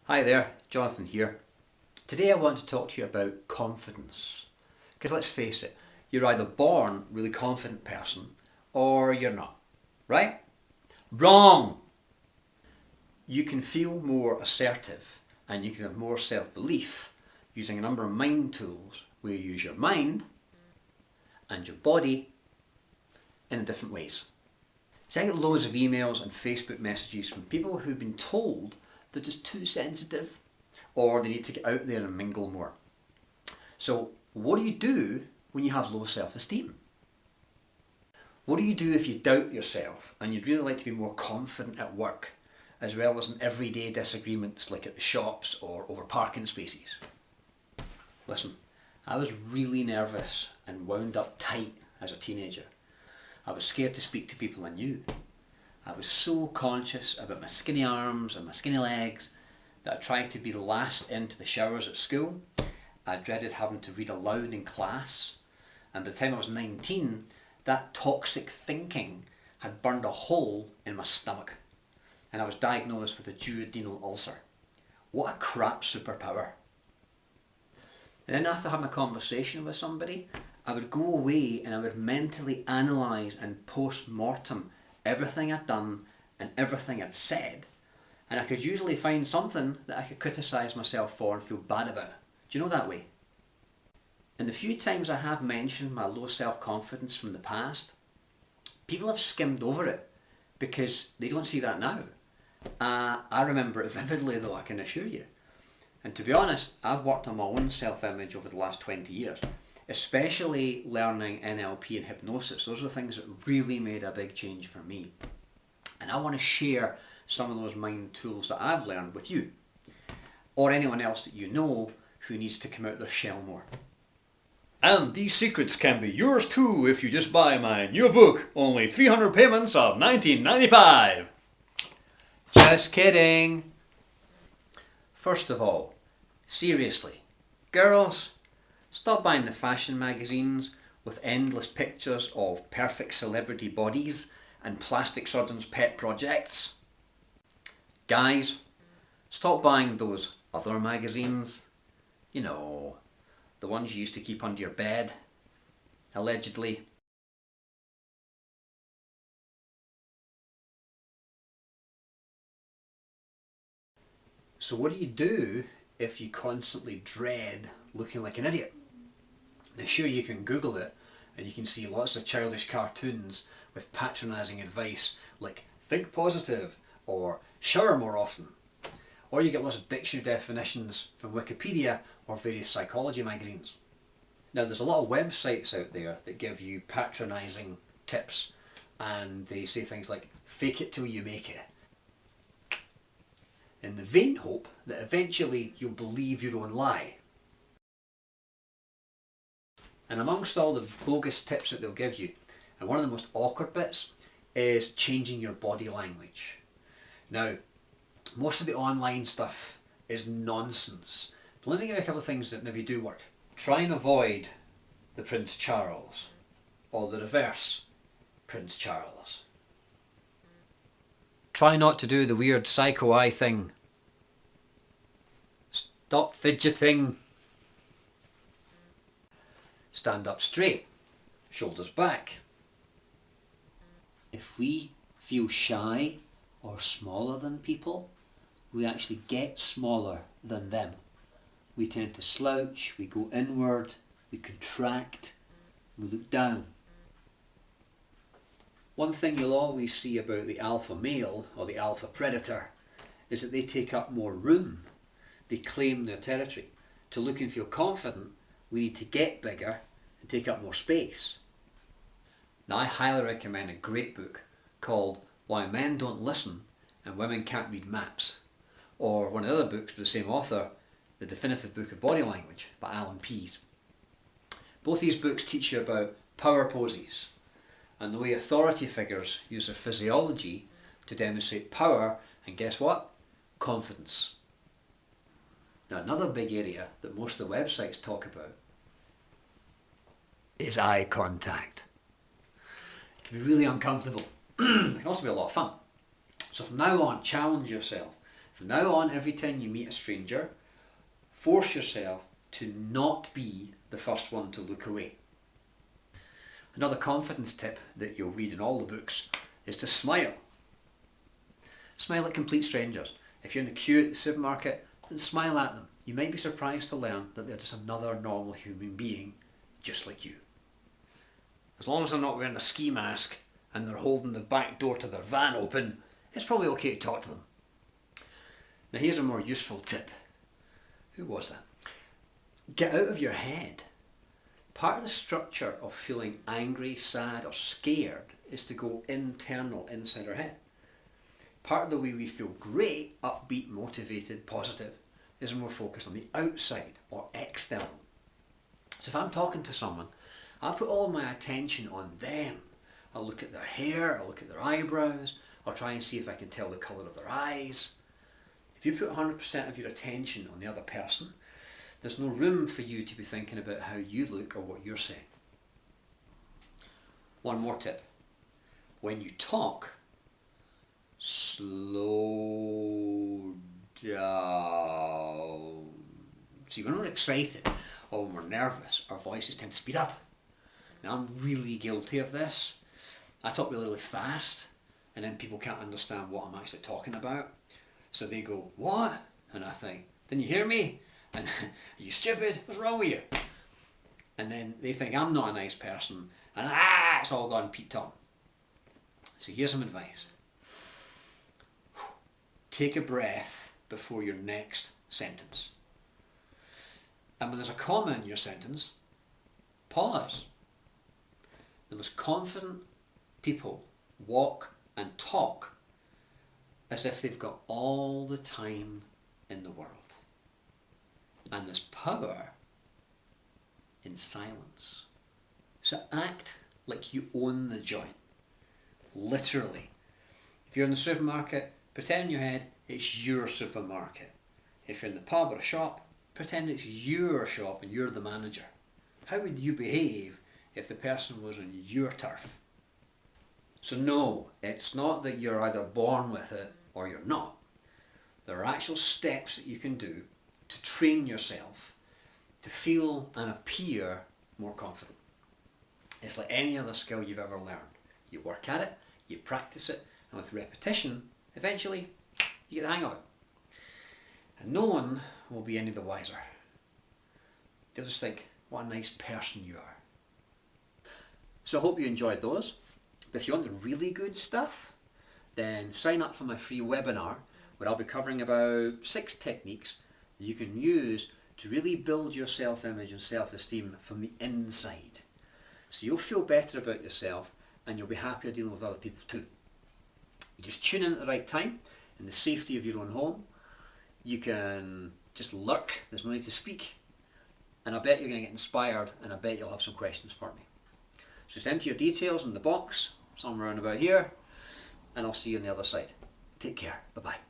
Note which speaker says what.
Speaker 1: Hi there, Jonathan here. Today I want to talk to you about confidence. Because let's face it, you're either born a really confident person or you're not. Right? Wrong! You can feel more assertive and you can have more self-belief using a number of mind tools where you use your mind and your body in different ways. So I get loads of emails and Facebook messages from people who've been told they're just too sensitive or they need to get out there and mingle more. So what do you do when you have low self-esteem? What do you do if you doubt yourself and you'd really like to be more confident at work as well as in everyday disagreements like at the shops or over parking spaces? Listen, I was really nervous and wound up tight as a teenager. I was scared to speak to people I knew. I was so conscious about my skinny arms and my skinny legs that I tried to be the last into the showers at school. I dreaded having to read aloud in class. And by the time I was 19, that toxic thinking had burned a hole in my stomach. And I was diagnosed with a duodenal ulcer. What a crap superpower. And then after having a conversation with somebody, I would go away and I would mentally analyse and post-mortem everything I'd done and everything I'd said, and I could usually find something that I could criticise myself for and feel bad about. Do you know that way? And the few times I have mentioned my low self-confidence from the past, people have skimmed over it because they don't see that now. I remember it vividly though, I can assure you. And to be honest, I've worked on my own self-image over the last 20 years. Especially learning NLP and hypnosis. Those are the things that really made a big change for me. And I want to share some of those mind tools that I've learned with you. Or anyone else that you know who needs to come out their shell more.
Speaker 2: And these secrets can be yours too if you just buy my new book, only 300 payments of $19.95.
Speaker 1: Just kidding. First of all, seriously, girls, stop buying the fashion magazines with endless pictures of perfect celebrity bodies and plastic surgeons' pet projects. Guys, stop buying those other magazines. You know, the ones you used to keep under your bed, allegedly. So what do you do if you constantly dread looking like an idiot? Now sure, you can Google it and you can see lots of childish cartoons with patronising advice like think positive or shower more often. Or you get lots of dictionary definitions from Wikipedia or various psychology magazines. Now there's a lot of websites out there that give you patronising tips and they say things like fake it till you make it, in the vain hope that eventually you'll believe your own lie. And amongst all the bogus tips that they'll give you, and one of the most awkward bits is changing your body language. Now, most of the online stuff is nonsense, but let me give you a couple of things that maybe do work. Try and avoid the Prince Charles, or the reverse Prince Charles. Try not to do the weird psycho eye thing. Stop fidgeting. Stand up straight, shoulders back. If we feel shy or smaller than people, we actually get smaller than them. We tend to slouch, we go inward, we contract, we look down. One thing you'll always see about the alpha male or the alpha predator is that they take up more room. They claim their territory. To look and feel confident, we need to get bigger and take up more space. Now I highly recommend a great book called Why Men Don't Listen and Women Can't Read Maps, or one of the other books by the same author, The Definitive Book of Body Language by Alan Pease. Both these books teach you about power poses and the way authority figures use their physiology to demonstrate power and guess what? Confidence. Now another big area that most of the websites talk about is eye contact. It can be really uncomfortable. It can also be a lot of fun. So from now on, challenge yourself. From now on, every time you meet a stranger, force yourself to not be the first one to look away. Another confidence tip that you'll read in all the books is to smile. Smile at complete strangers. If you're in the queue at the supermarket, then smile at them. You might be surprised to learn that they're just another normal human being, just like you. As long as they're not wearing a ski mask and they're holding the back door to their van open, it's probably okay to talk to them. Now here's a more useful tip. Who was that? Get out of your head. Part of the structure of feeling angry, sad or scared is to go internal, inside our head. Part of the way we feel great, upbeat, motivated, positive is when we're focused on the outside or external. So if I'm talking to someone, I'll put all my attention on them. I'll look at their hair, I'll look at their eyebrows, I'll try and see if I can tell the colour of their eyes. If you put 100% of your attention on the other person, there's no room for you to be thinking about how you look or what you're saying. One more tip. When you talk, slow down. See, when we're excited or when we're nervous, our voices tend to speed up. Now, I'm really guilty of this. I talk really, really fast, and then people can't understand what I'm actually talking about. So they go, what? And I think, didn't you hear me? And are you stupid? What's wrong with you? And then they think I'm not a nice person, and it's all gone Pete Tom. So here's some advice. Take a breath before your next sentence. And when there's a comma in your sentence, pause. The most confident people walk and talk as if they've got all the time in the world. And there's power in silence. So act like you own the joint. Literally. If you're in the supermarket, pretend in your head it's your supermarket. If you're in the pub or a shop, pretend it's your shop and you're the manager. How would you behave if the person was on your turf? So no, it's not that you're either born with it or you're not. There are actual steps that you can do to train yourself to feel and appear more confident. It's like any other skill you've ever learned. You work at it, you practice it, and with repetition, eventually you get the hang of it. And no one will be any the wiser. They'll just think, what a nice person you are. So I hope you enjoyed those. But if you want the really good stuff, then sign up for my free webinar where I'll be covering about 6 techniques that you can use to really build your self-image and self-esteem from the inside. So you'll feel better about yourself and you'll be happier dealing with other people too. You just tune in at the right time in the safety of your own home. You can just lurk, there's no need to speak, and I bet you're going to get inspired and I bet you'll have some questions for me. So just enter your details in the box somewhere around about here and I'll see you on the other side. Take care. Bye bye.